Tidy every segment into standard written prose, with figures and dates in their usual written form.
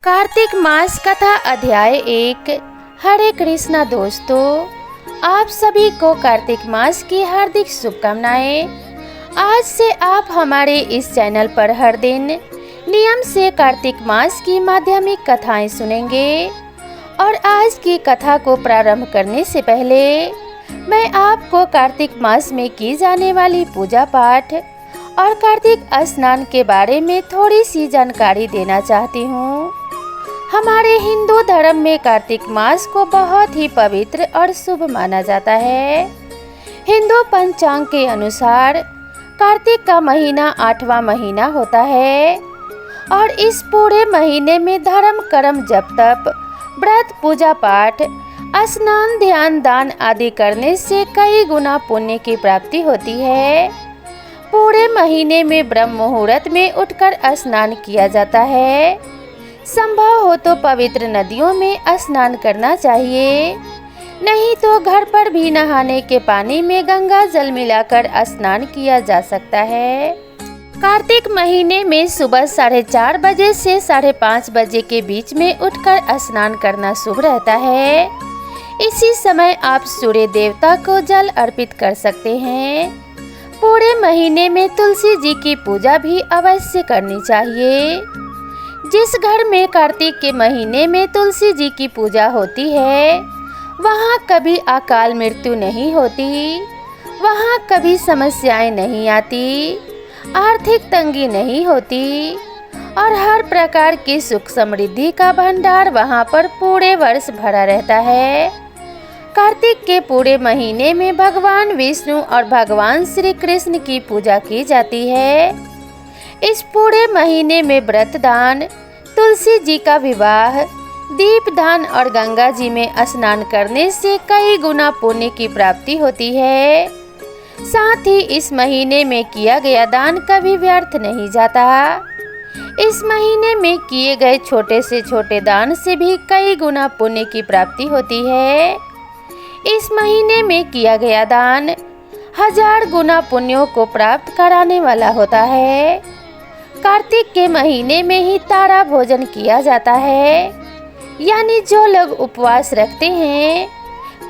कार्तिक मास कथा अध्याय 1। हरे कृष्णा दोस्तों, आप सभी को कार्तिक मास की हार्दिक शुभकामनाएं। आज से आप हमारे इस चैनल पर हर दिन नियम से कार्तिक मास की माध्यमिक कथाएं सुनेंगे। और आज की कथा को प्रारंभ करने से पहले मैं आपको कार्तिक मास में की जाने वाली पूजा पाठ और कार्तिक स्नान के बारे में थोड़ी सी जानकारी देना चाहती हूँ। हमारे हिंदू धर्म में कार्तिक मास को बहुत ही पवित्र और शुभ माना जाता है। हिंदू पंचांग के अनुसार कार्तिक का महीना 8वां महीना होता है और इस पूरे महीने में धर्म कर्म जप तप व्रत पूजा पाठ स्नान ध्यान दान आदि करने से कई गुना पुण्य की प्राप्ति होती है। पूरे महीने में ब्रह्म मुहूर्त में उठकर स्नान किया जाता है। संभव हो तो पवित्र नदियों में स्नान करना चाहिए, नहीं तो घर पर भी नहाने के पानी में गंगा जल मिलाकर स्नान किया जा सकता है। कार्तिक महीने में सुबह 4:30 बजे से 5:30 बजे के बीच में उठकर स्नान करना शुभ रहता है। इसी समय आप सूर्य देवता को जल अर्पित कर सकते हैं। पूरे महीने में तुलसी जी की पूजा भी अवश्य करनी चाहिए। जिस घर में कार्तिक के महीने में तुलसी जी की पूजा होती है वहाँ कभी अकाल मृत्यु नहीं होती, वहाँ कभी समस्याएं नहीं आती, आर्थिक तंगी नहीं होती और हर प्रकार की सुख समृद्धि का भंडार वहाँ पर पूरे वर्ष भरा रहता है। कार्तिक के पूरे महीने में भगवान विष्णु और भगवान श्री कृष्ण की पूजा की जाती है। इस पूरे महीने में व्रत दान, तुलसी जी का विवाह, दीप दान और गंगा जी में स्नान करने से कई गुना पुण्य की प्राप्ति होती है। साथ ही इस महीने में किया गया दान कभी व्यर्थ नहीं जाता। इस महीने में किए गए छोटे से छोटे दान से भी कई गुना पुण्य की प्राप्ति होती है। इस महीने में किया गया दान 1000 गुना पुण्यों को प्राप्त कराने वाला होता है। कार्तिक के महीने में ही तारा भोजन किया जाता है, यानी जो लोग उपवास रखते हैं।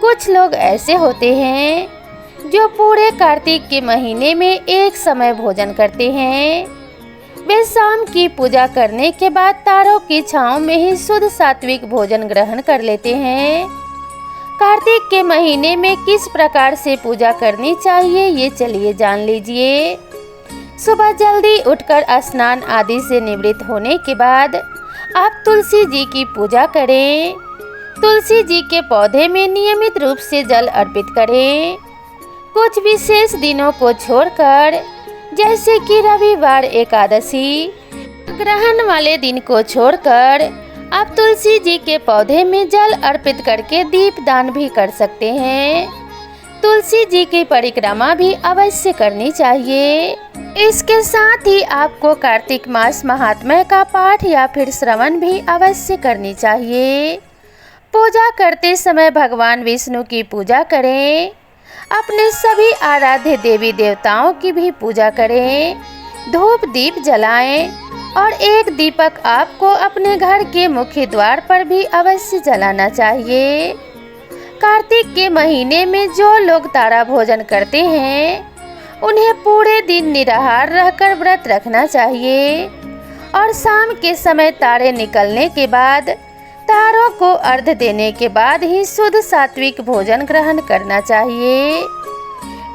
कुछ लोग ऐसे होते हैं जो पूरे कार्तिक के महीने में एक समय भोजन करते हैं। वे शाम की पूजा करने के बाद तारों की छांव में ही शुद्ध सात्विक भोजन ग्रहण कर लेते हैं। कार्तिक के महीने में किस प्रकार से पूजा करनी चाहिए ये चलिए जान लीजिए। सुबह जल्दी उठकर स्नान आदि से निवृत्त होने के बाद आप तुलसी जी की पूजा करें। तुलसी जी के पौधे में नियमित रूप से जल अर्पित करें। कुछ विशेष दिनों को छोड़कर, जैसे कि रविवार, एकादशी, ग्रहण वाले दिन को छोड़कर आप तुलसी जी के पौधे में जल अर्पित करके दीप दान भी कर सकते हैं। तुलसी जी की परिक्रमा भी अवश्य करनी चाहिए। इसके साथ ही आपको कार्तिक मास महात्म्य का पाठ या फिर श्रवण भी अवश्य करनी चाहिए। पूजा करते समय भगवान विष्णु की पूजा करें। अपने सभी आराध्य देवी देवताओं की भी पूजा करें। धूप दीप जलाएं और एक दीपक आपको अपने घर के मुख्य द्वार पर भी अवश्य जलाना चाहिए। कार्तिक के महीने में जो लोग तारा भोजन करते हैं उन्हें पूरे दिन निराहार रहकर व्रत रखना चाहिए और शाम के समय तारे निकलने के बाद तारों को अर्घ्य देने के बाद ही शुद्ध सात्विक भोजन ग्रहण करना चाहिए।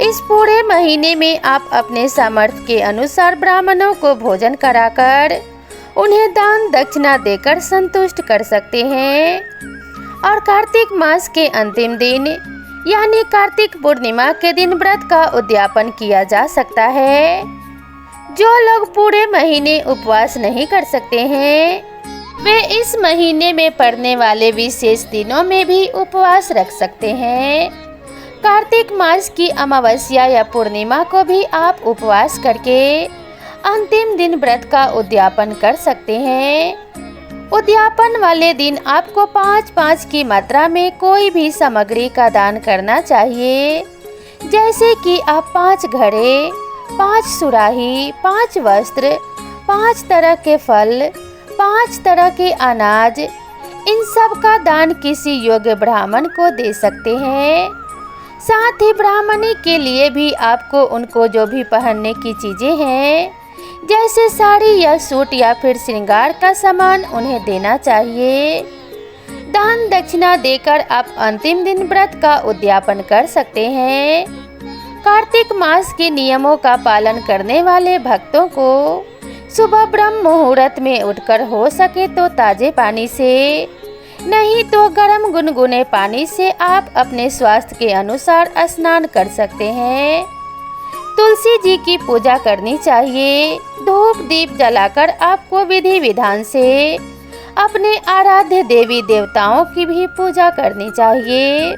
इस पूरे महीने में आप अपने सामर्थ्य के अनुसार ब्राह्मणों को भोजन कराकर उन्हें दान दक्षिणा देकर संतुष्ट कर सकते हैं। और कार्तिक मास के अंतिम दिन यानी कार्तिक पूर्णिमा के दिन व्रत का उद्यापन किया जा सकता है। जो लोग पूरे महीने उपवास नहीं कर सकते हैं वे इस महीने में पड़ने वाले विशेष दिनों में भी उपवास रख सकते हैं। कार्तिक मास की अमावस्या या पूर्णिमा को भी आप उपवास करके अंतिम दिन व्रत का उद्यापन कर सकते हैं। उद्यापन वाले दिन आपको 5-5 की मात्रा में कोई भी सामग्री का दान करना चाहिए, जैसे कि आप 5 घड़े, 5 सुराही, 5 वस्त्र, 5 तरह के फल, 5 तरह के अनाज, इन सब का दान किसी योग्य ब्राह्मण को दे सकते हैं। साथ ही ब्राह्मणी के लिए भी आपको उनको जो भी पहनने की चीज़ें हैं, जैसे साड़ी या सूट या फिर श्रृंगार का सामान, उन्हें देना चाहिए। दान दक्षिणा देकर आप अंतिम दिन व्रत का उद्यापन कर सकते हैं। कार्तिक मास के नियमों का पालन करने वाले भक्तों को सुबह ब्रह्म मुहूर्त में उठकर हो सके तो ताजे पानी से, नहीं तो गर्म गुनगुने पानी से आप अपने स्वास्थ्य के अनुसार स्नान कर सकते हैं। तुलसी जी की पूजा करनी चाहिए। धूप दीप जलाकर आपको विधि विधान से अपने आराध्य देवी देवताओं की भी पूजा करनी चाहिए।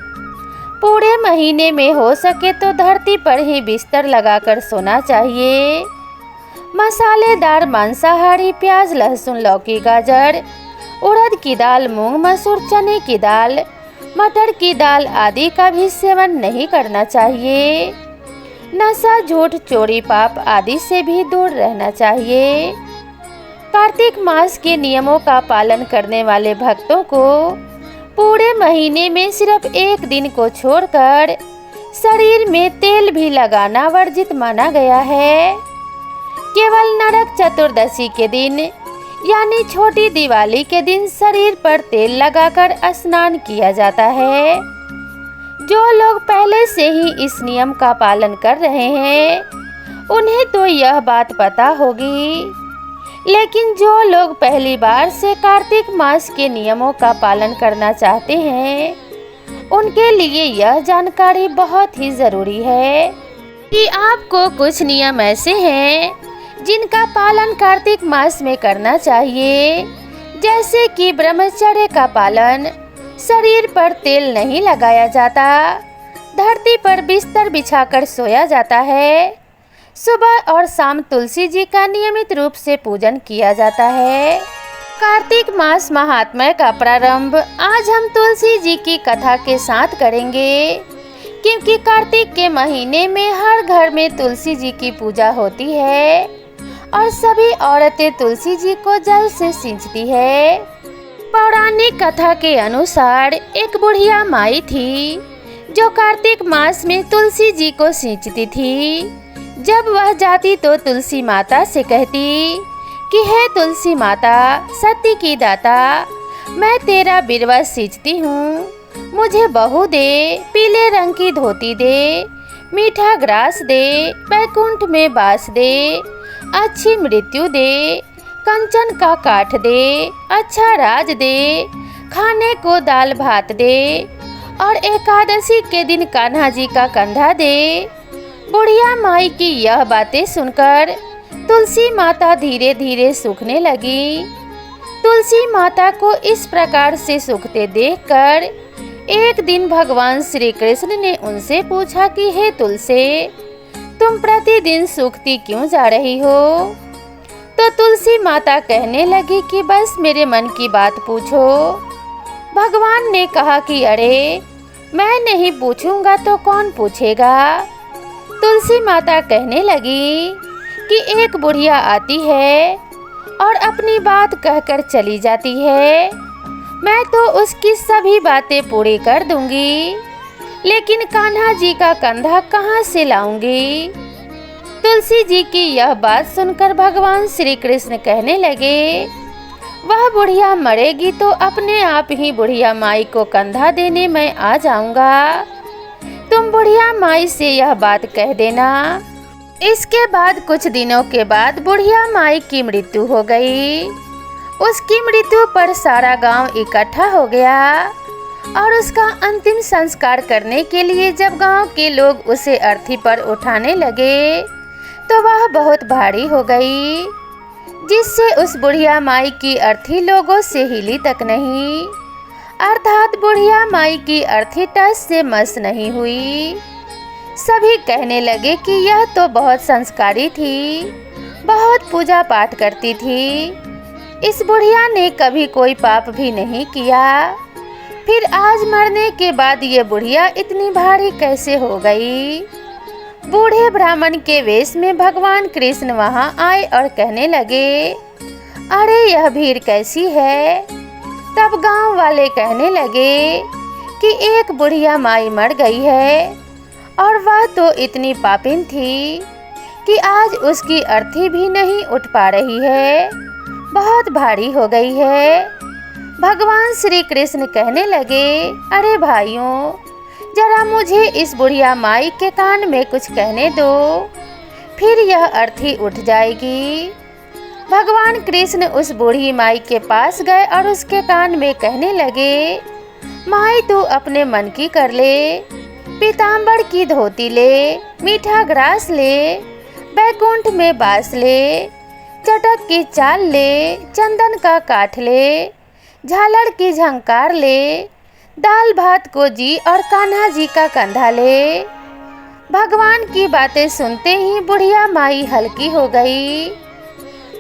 पूरे महीने में हो सके तो धरती पर ही बिस्तर लगाकर सोना चाहिए। मसालेदार मांसाहारी प्याज, लहसुन, लौकी, गाजर, उड़द की दाल, मूंग, मसूर, चने की दाल, मटर की दाल आदि का भी सेवन नहीं करना चाहिए। नशा, झूठ, चोरी, पाप आदि से भी दूर रहना चाहिए। कार्तिक मास के नियमों का पालन करने वाले भक्तों को पूरे महीने में सिर्फ एक दिन को छोड़कर शरीर में तेल भी लगाना वर्जित माना गया है। केवल नरक चतुर्दशी के दिन यानी छोटी दिवाली के दिन शरीर पर तेल लगाकर स्नान किया जाता है। जो लोग पहले से ही इस नियम का पालन कर रहे हैं उन्हें तो यह बात पता होगी, लेकिन जो लोग पहली बार से कार्तिक मास के नियमों का पालन करना चाहते हैं उनके लिए यह जानकारी बहुत ही ज़रूरी है कि आपको कुछ नियम ऐसे हैं जिनका पालन कार्तिक मास में करना चाहिए, जैसे कि ब्रह्मचर्य का पालन, शरीर पर तेल नहीं लगाया जाता, धरती पर बिस्तर बिछाकर सोया जाता है, सुबह और शाम तुलसी जी का नियमित रूप से पूजन किया जाता है। कार्तिक मास महात्म्य का प्रारंभ आज हम तुलसी जी की कथा के साथ करेंगे, क्योंकि कार्तिक के महीने में हर घर में तुलसी जी की पूजा होती है और सभी औरतें तुलसी जी को जल से सींचती है। पौराणिक कथा के अनुसार एक बुढ़िया माई थी जो कार्तिक मास में तुलसी जी को सींचती थी। जब वह जाती तो तुलसी माता से कहती कि हे तुलसी माता, सत्य की दाता, मैं तेरा बिरवा सींचती हूँ, मुझे बहू दे, पीले रंग की धोती दे, मीठा ग्रास दे, बैकुंठ में बास दे, अच्छी मृत्यु दे, कंचन का काठ दे, अच्छा राज दे, खाने को दाल भात दे और एकादशी के दिन कान्हा जी का कंधा दे। बुढ़िया माई की यह बातें सुनकर तुलसी माता धीरे धीरे सूखने लगी। तुलसी माता को इस प्रकार से सूखते देखकर एक दिन भगवान श्री कृष्ण ने उनसे पूछा कि हे तुलसी, तुम प्रतिदिन सूखती क्यों जा रही हो? तो तुलसी माता कहने लगी कि बस मेरे मन की बात पूछो। भगवान ने कहा कि अरे, मैं नहीं पूछूंगा तो कौन पूछेगा? तुलसी माता कहने लगी कि एक बुढ़िया आती है और अपनी बात कहकर चली जाती है, मैं तो उसकी सभी बातें पूरी कर दूंगी, लेकिन कान्हा जी का कंधा कहाँ से लाऊंगी? तुलसी जी की यह बात सुनकर भगवान श्री कृष्ण कहने लगे, वह बुढ़िया मरेगी तो अपने आप ही बुढ़िया माई को कंधा देने मैं आ जाऊंगा। तुम बुढ़िया माई से यह बात कह देना। इसके बाद कुछ दिनों के बाद बुढ़िया माई की मृत्यु हो गई। उसकी मृत्यु पर सारा गांव इकट्ठा हो गया और उसका अंतिम संस्कार करने के लिए जब गांव के लोग उसे अर्थी पर उठाने लगे तो वह बहुत भारी हो गई, जिससे उस बुढ़िया माई की अर्थी लोगों से हिली तक नहीं, अर्थात बुढ़िया माई की अर्थी टस से मस नहीं हुई। सभी कहने लगे कि यह तो बहुत संस्कारी थी, बहुत पूजा पाठ करती थी, इस बुढ़िया ने कभी कोई पाप भी नहीं किया, फिर आज मरने के बाद ये बुढ़िया इतनी भारी कैसे हो गई? बूढ़े ब्राह्मण के वेश में भगवान कृष्ण वहां आए और कहने लगे, अरे यह भीड़ कैसी है। तब गांव वाले कहने लगे कि एक बुढ़िया माई मर गई है और वह तो इतनी पापिन थी कि आज उसकी अर्थी भी नहीं उठ पा रही है, बहुत भारी हो गई है। भगवान श्री कृष्ण कहने लगे, अरे भाइयों, जरा मुझे इस बुढ़िया माई के कान में कुछ कहने दो, फिर यह अर्थी उठ जाएगी। भगवान कृष्ण उस बूढ़ी माई के पास गए और उसके कान में कहने लगे, माई तू अपने मन की कर ले, पीताम्बर की धोती ले, मीठा ग्रास ले, बैकुंठ में बास ले, चटक की चाल ले, चंदन का काठ ले, झालर की झंकार ले, दाल भात को जी और कान्हा जी का कंधा ले। भगवान की बातें सुनते ही बुढ़िया माई हल्की हो गई।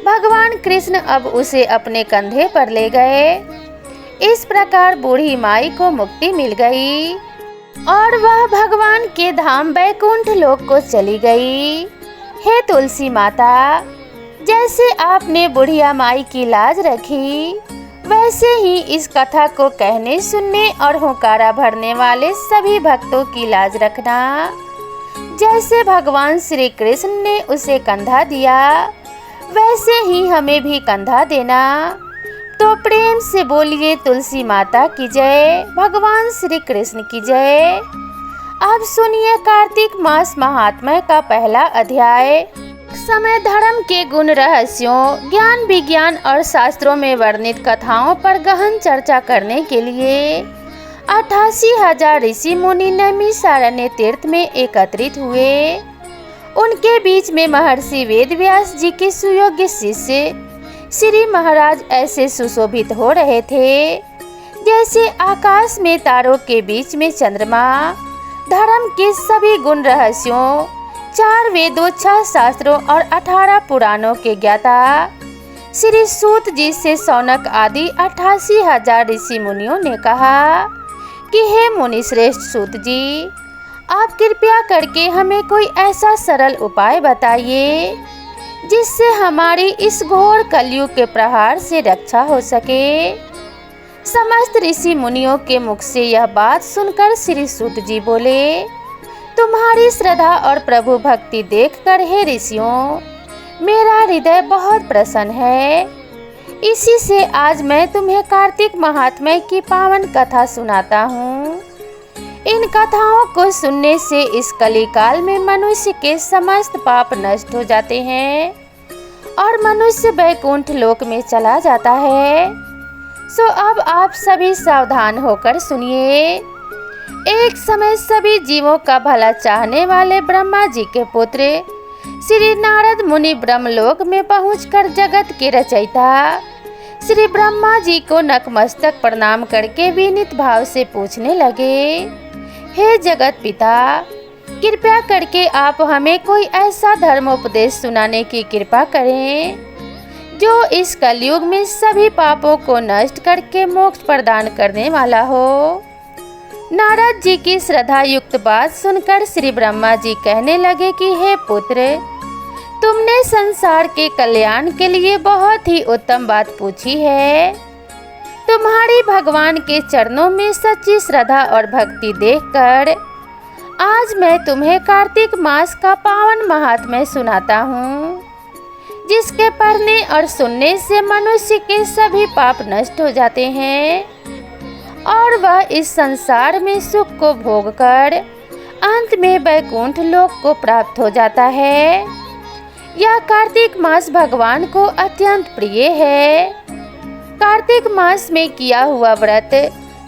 भगवान कृष्ण अब उसे अपने कंधे पर ले गए। इस प्रकार बूढ़ी माई को मुक्ति मिल गई और वह भगवान के धाम बैकुंठ लोक को चली गई। हे तुलसी माता, जैसे आपने बुढ़िया माई की लाज रखी, वैसे ही इस कथा को कहने, सुनने और हुंकारा भरने वाले सभी भक्तों की लाज रखना। जैसे भगवान श्री कृष्ण ने उसे कंधा दिया, वैसे ही हमें भी कंधा देना। तो प्रेम से बोलिए तुलसी माता की जय, भगवान श्री कृष्ण की जय। अब सुनिए कार्तिक मास महात्म्य का पहला अध्याय। समय धर्म के गुण, रहस्यों, ज्ञान, विज्ञान और शास्त्रों में वर्णित कथाओं पर गहन चर्चा करने के लिए 88,000 ऋषि मुनि नैमिषारण्य तीर्थ में एकत्रित हुए। उनके बीच में महर्षि वेदव्यास जी के सुयोग्य शिष्य श्री महाराज ऐसे सुशोभित हो रहे थे जैसे आकाश में तारों के बीच में चंद्रमा। धर्म के सभी गुण, रहस्यों, 4 वेदों, 6 शास्त्रों और 18 पुराणों के ज्ञाता श्री सूत जी से शौनक आदि 88,000 ऋषि मुनियों ने कहा कि हे मुनि श्रेष्ठ सूत जी, आप कृपया करके हमें कोई ऐसा सरल उपाय बताइए जिससे हमारी इस घोर कलयुग के प्रहार से रक्षा हो सके। समस्त ऋषि मुनियों के मुख से यह बात सुनकर श्री सूत जी बोले, तुम्हारी श्रद्धा और प्रभु भक्ति देखकर हे ऋषियों, मेरा हृदय बहुत प्रसन्न है। इसी से आज मैं तुम्हें कार्तिक महात्म्य की पावन कथा सुनाता हूँ। इन कथाओं को सुनने से इस कलिकाल में मनुष्य के समस्त पाप नष्ट हो जाते हैं और मनुष्य बैकुंठ लोक में चला जाता है। सो अब आप सभी सावधान होकर सुनिए। एक समय सभी जीवों का भला चाहने वाले ब्रह्मा जी के पुत्र श्री नारद मुनि ब्रह्मलोक में पहुंचकर जगत के रचयिता श्री ब्रह्मा जी को नतमस्तक प्रणाम करके विनीत भाव से पूछने लगे, हे जगत पिता, कृपया करके आप हमें कोई ऐसा धर्मोपदेश सुनाने की कृपा करें जो इस कलयुग में सभी पापों को नष्ट करके मोक्ष प्रदान करने वाला हो। नारद जी की श्रद्धा युक्त बात सुनकर श्री ब्रह्मा जी कहने लगे कि हे पुत्र, तुमने संसार के कल्याण के लिए बहुत ही उत्तम बात पूछी है। तुम्हारी भगवान के चरणों में सच्ची श्रद्धा और भक्ति देखकर आज मैं तुम्हें कार्तिक मास का पावन महात्म्य सुनाता हूँ, जिसके पढ़ने और सुनने से मनुष्य के सभी पाप नष्ट हो जाते हैं और वह इस संसार में सुख को भोगकर अंत में बैकुंठ लोक को प्राप्त हो जाता है। यह कार्तिक मास भगवान को अत्यंत प्रिय है। कार्तिक मास में किया हुआ व्रत,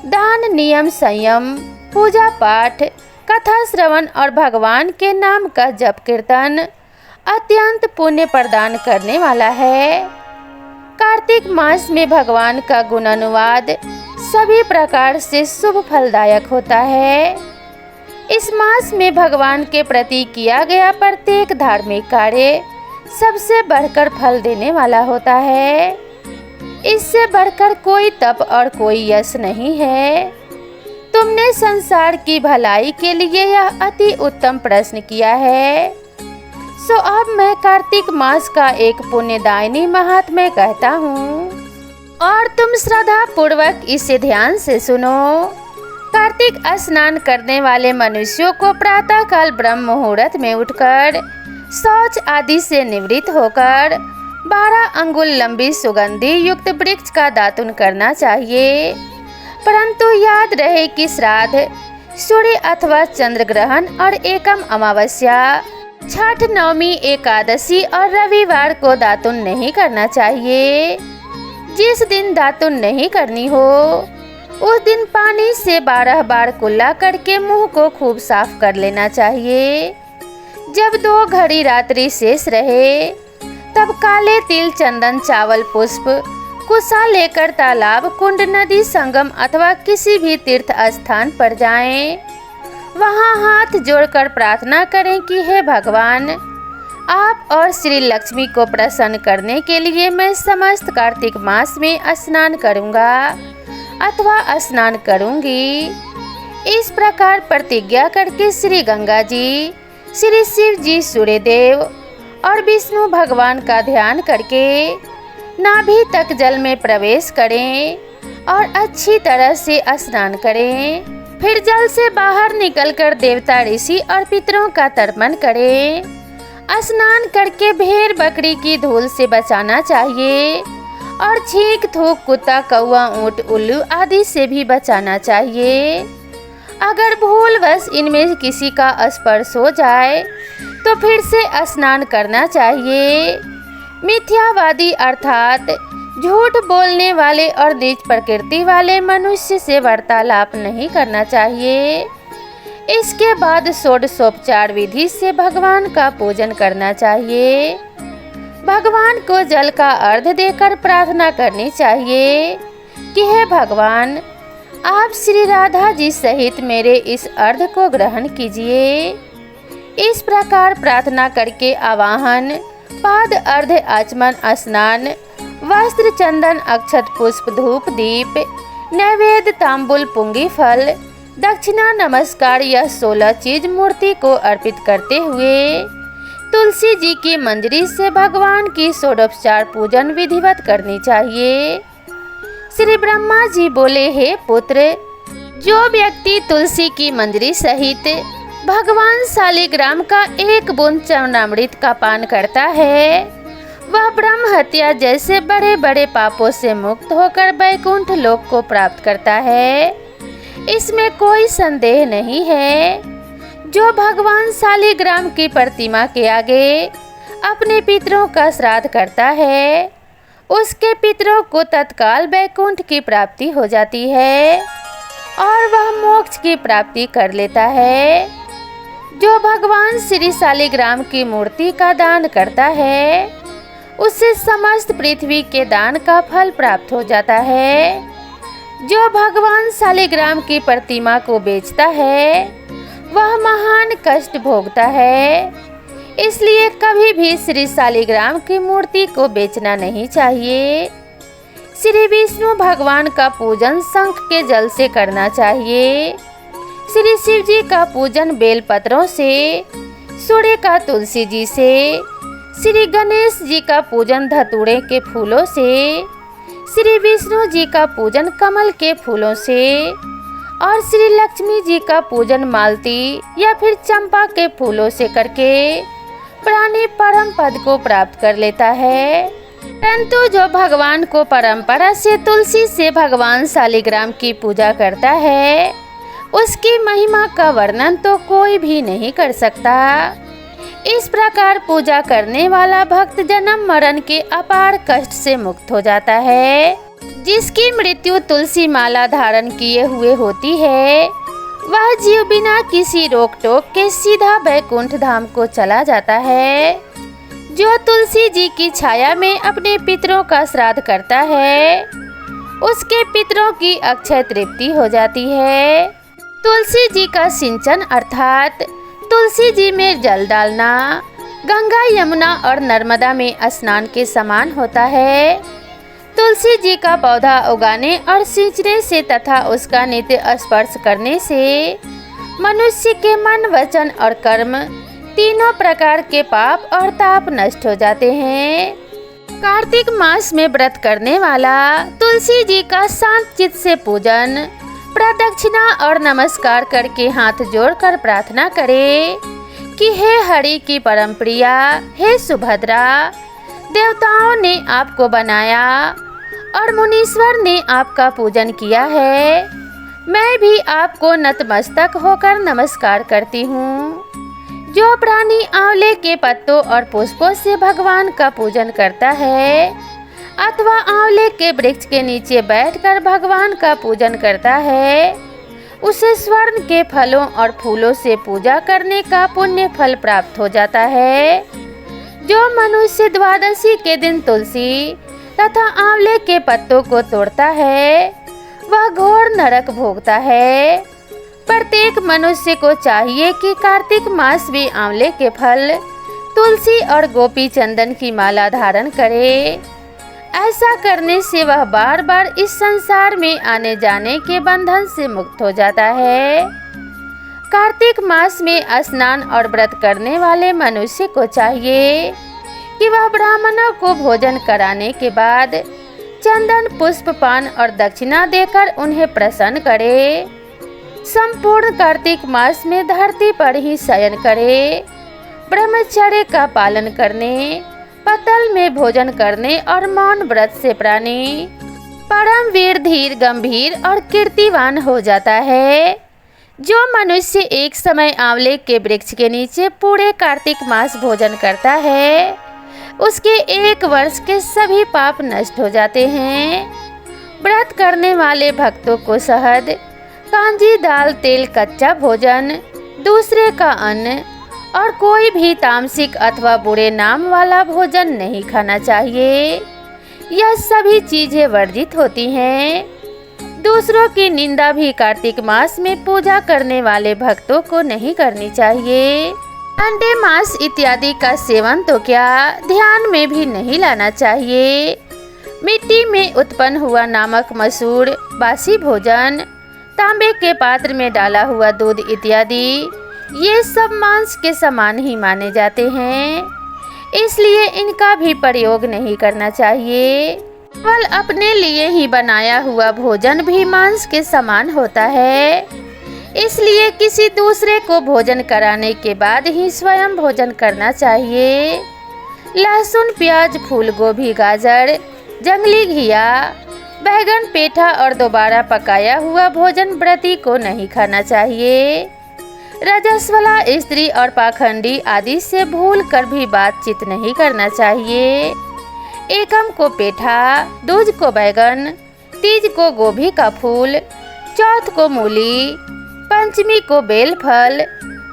दान, नियम, संयम, पूजा पाठ, कथा श्रवण और भगवान के नाम का जप कीर्तन अत्यंत पुण्य प्रदान करने वाला है। कार्तिक मास में भगवान का गुणानुवाद सभी प्रकार से शुभ फलदायक होता है। इस मास में भगवान के प्रति किया गया प्रत्येक धार्मिक कार्य सबसे बढ़कर फल देने वाला होता है। इससे बढ़कर कोई तप और कोई यश नहीं है। तुमने संसार की भलाई के लिए यह अति उत्तम प्रश्न किया है। सो अब मैं कार्तिक मास का एक पुण्यदायिनी महात्म्य कहता हूँ और तुम श्रद्धा पूर्वक इसे ध्यान से सुनो। कार्तिक स्नान करने वाले मनुष्यों को प्रातः काल ब्रह्म मुहूर्त में उठकर शौच आदि से निवृत्त होकर 12 अंगुल लंबी सुगंधि युक्त वृक्ष का दातुन करना चाहिए। परंतु याद रहे कि श्राद्ध, सूर्य अथवा चंद्र ग्रहण और एकम अमावस्या, छठ, नवमी, एकादशी और रविवार को दातुन नहीं करना चाहिए। जिस दिन दातुन नहीं करनी हो उस दिन पानी से 12 बार कुल्ला करके मुंह को खूब साफ कर लेना चाहिए। जब 2 घड़ी रात्रि शेष रहे तब काले तिल, चंदन, चावल, पुष्प, कुशा लेकर तालाब, कुंड, नदी, संगम अथवा किसी भी तीर्थ स्थान पर जाएं। वहां हाथ जोड़कर प्रार्थना करें कि हे भगवान, आप और श्री लक्ष्मी को प्रसन्न करने के लिए मैं समस्त कार्तिक मास में स्नान करूंगा अथवा स्नान करूंगी। इस प्रकार प्रतिज्ञा करके श्री गंगा जी, श्री शिव जी, सूर्यदेव और विष्णु भगवान का ध्यान करके नाभि तक जल में प्रवेश करें और अच्छी तरह से स्नान करें। फिर जल से बाहर निकलकर देवता, ऋषि और पितरों का तर्पण करें। स्नान करके भेड़ बकरी की धूल से बचाना चाहिए और छींक, थूक, कुत्ता, कौवा, ऊंट, उल्लू आदि से भी बचाना चाहिए। अगर भूलवश इनमें किसी का स्पर्श हो जाए तो फिर से स्नान करना चाहिए। मिथ्यावादी अर्थात झूठ बोलने वाले और नीच प्रकृति वाले मनुष्य से वार्तालाप नहीं करना चाहिए। इसके बाद षोडशोपचार विधि से भगवान का पूजन करना चाहिए। भगवान को जल का अर्घ देकर प्रार्थना करनी चाहिए कि हे भगवान, आप श्री राधा जी सहित मेरे इस अर्घ को ग्रहण कीजिए। इस प्रकार प्रार्थना करके आवाहन, पाद अर्घ, आचमन, स्नान, वस्त्र, चंदन, अक्षत, पुष्प, धूप, दीप, नैवेद्य, तांबुल, पुंगी फल, दक्षिणा, नमस्कार यह 16 चीज मूर्ति को अर्पित करते हुए तुलसी जी की मंजरी से भगवान की षोडशोपचार पूजन विधिवत करनी चाहिए। श्री ब्रह्मा जी बोले, हे पुत्र, जो व्यक्ति तुलसी की मंजरी सहित भगवान शालिग्राम का 1 बूंद चरणामृत का पान करता है वह ब्रह्म हत्या जैसे बड़े बड़े पापों से मुक्त होकर वैकुंठ लोक को प्राप्त करता है। इसमें कोई संदेह नहीं है। जो भगवान शालिग्राम की प्रतिमा के आगे अपने पितरों का श्राद्ध करता है उसके पितरों को तत्काल वैकुंठ की प्राप्ति हो जाती है और वह मोक्ष की प्राप्ति कर लेता है। जो भगवान श्री शालिग्राम की मूर्ति का दान करता है उससे समस्त पृथ्वी के दान का फल प्राप्त हो जाता है। जो भगवान शालिग्राम की प्रतिमा को बेचता है वह महान कष्ट भोगता है। इसलिए कभी भी श्री शालिग्राम की मूर्ति को बेचना नहीं चाहिए। श्री विष्णु भगवान का पूजन शंख के जल से करना चाहिए। श्री शिव जी का पूजन बेलपत्रों से, सूर्य का तुलसी जी से, श्री गणेश जी का पूजन धतूरे के फूलों से, श्री विष्णु जी का पूजन कमल के फूलों से और श्री लक्ष्मी जी का पूजन मालती या फिर चंपा के फूलों से करके प्राणी परम पद को प्राप्त कर लेता है। परंतु जो भगवान को परंपरा से तुलसी से भगवान शालिग्राम की पूजा करता है उसकी महिमा का वर्णन तो कोई भी नहीं कर सकता। इस प्रकार पूजा करने वाला भक्त जन्म मरण के अपार कष्ट से मुक्त हो जाता है। जिसकी मृत्यु तुलसी माला धारण किए हुए होती है वह जीव बिना किसी रोक टोक के सीधा वैकुंठ धाम को चला जाता है। जो तुलसी जी की छाया में अपने पितरों का श्राद्ध करता है उसके पितरों की अक्षय तृप्ति हो जाती है। तुलसी जी का सिंचन अर्थात तुलसी जी में जल डालना गंगा, यमुना और नर्मदा में स्नान के समान होता है। तुलसी जी का पौधा उगाने और सींचने से तथा उसका नित्य स्पर्श करने से मनुष्य के मन, वचन और कर्म तीनों प्रकार के पाप और ताप नष्ट हो जाते हैं। कार्तिक मास में व्रत करने वाला तुलसी जी का शांत चित्त से पूजन, प्रदक्षिणा और नमस्कार करके हाथ जोड़कर प्रार्थना करे कि हे हरि की परम प्रिया, हे सुभद्रा, देवताओं ने आपको बनाया और मुनीश्वर ने आपका पूजन किया है। मैं भी आपको नतमस्तक होकर नमस्कार करती हूँ। जो प्राणी आंवले के पत्तों और पुष्पों से भगवान का पूजन करता है अथवा आंवले के वृक्ष के नीचे बैठकर भगवान का पूजन करता है, उसे स्वर्ण के फलों और फूलों से पूजा करने का पुण्य फल प्राप्त हो जाता है। जो मनुष्य द्वादशी के दिन तुलसी तथा आंवले के पत्तों को तोड़ता है वह घोर नरक भोगता है। प्रत्येक मनुष्य को चाहिए कि कार्तिक मास में आंवले के फल, तुलसी और गोपी चंदन की माला धारण करे। ऐसा करने से वह बार बार इस संसार में आने जाने के बंधन से मुक्त हो जाता है। कार्तिक मास में स्नान और व्रत करने वाले मनुष्य को चाहिए कि वह ब्राह्मणों को भोजन कराने के बाद चंदन, पुष्प, पान और दक्षिणा देकर उन्हें प्रसन्न करे। संपूर्ण कार्तिक मास में धरती पर ही शयन करे। ब्रह्मचर्य का पालन करने, पतल में भोजन करने और मौन व्रत से प्राणी परम वीर, धीर, गंभीर और कीर्तिवान हो जाता है। जो मनुष्य एक समय आंवले के वृक्ष के नीचे पूरे कार्तिक मास भोजन करता है उसके 1 वर्ष के सभी पाप नष्ट हो जाते हैं। व्रत करने वाले भक्तों को शहद, कांजी, दाल, तेल, कच्चा भोजन, दूसरे का अन्न और कोई भी तामसिक अथवा बुरे नाम वाला भोजन नहीं खाना चाहिए। यह सभी चीजें वर्जित होती हैं। दूसरों की निंदा भी कार्तिक मास में पूजा करने वाले भक्तों को नहीं करनी चाहिए। अंडे, मांस इत्यादि का सेवन तो क्या, ध्यान में भी नहीं लाना चाहिए। मिट्टी में उत्पन्न हुआ नमक, मसूर, बासी भोजन, तांबे के पात्र में डाला हुआ दूध इत्यादि ये सब मांस के समान ही माने जाते हैं, इसलिए इनका भी प्रयोग नहीं करना चाहिए। केवल अपने लिए ही बनाया हुआ भोजन भी मांस के समान होता है, इसलिए किसी दूसरे को भोजन कराने के बाद ही स्वयं भोजन करना चाहिए। लहसुन, प्याज, फूल गोभी, गाजर, जंगली घिया, बैगन, पेठा और दोबारा पकाया हुआ भोजन व्रती को नहीं खाना चाहिए। रजस्वला स्त्री और पाखंडी आदि से भूल कर भी बातचीत नहीं करना चाहिए। एकम को पेठा, दूज को बैगन, तीज को गोभी का फूल, चौथ को मूली, पंचमी को बेलफल,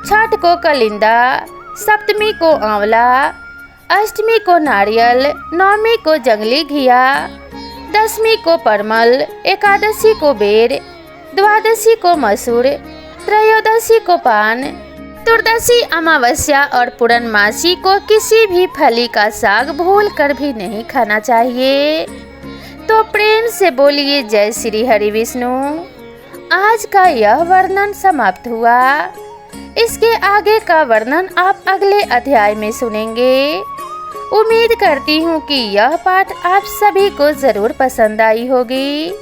छठ को कलिंदा, सप्तमी को आंवला, अष्टमी को नारियल, नवमी को जंगली घिया, दसवीं को परमल, एकादशी को बेर, द्वादशी को मसूर, त्रयोदशी को पान, चतुर्दशी, अमावस्या और पूर्णमासी को किसी भी फली का साग भूल कर भी नहीं खाना चाहिए। तो प्रेम से बोलिए जय श्री हरि विष्णु। आज का यह वर्णन समाप्त हुआ। इसके आगे का वर्णन आप अगले अध्याय में सुनेंगे। उम्मीद करती हूँ कि यह पाठ आप सभी को जरूर पसंद आई होगी।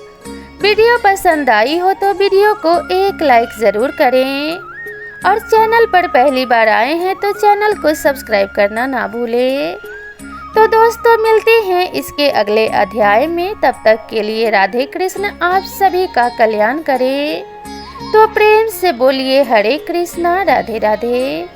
वीडियो पसंद आई हो तो वीडियो को एक लाइक ज़रूर करें और चैनल पर पहली बार आए हैं तो चैनल को सब्सक्राइब करना ना भूलें। तो दोस्तों मिलते हैं इसके अगले अध्याय में, तब तक के लिए राधे कृष्ण आप सभी का कल्याण करे। तो प्रेम से बोलिए हरे कृष्णा, राधे राधे।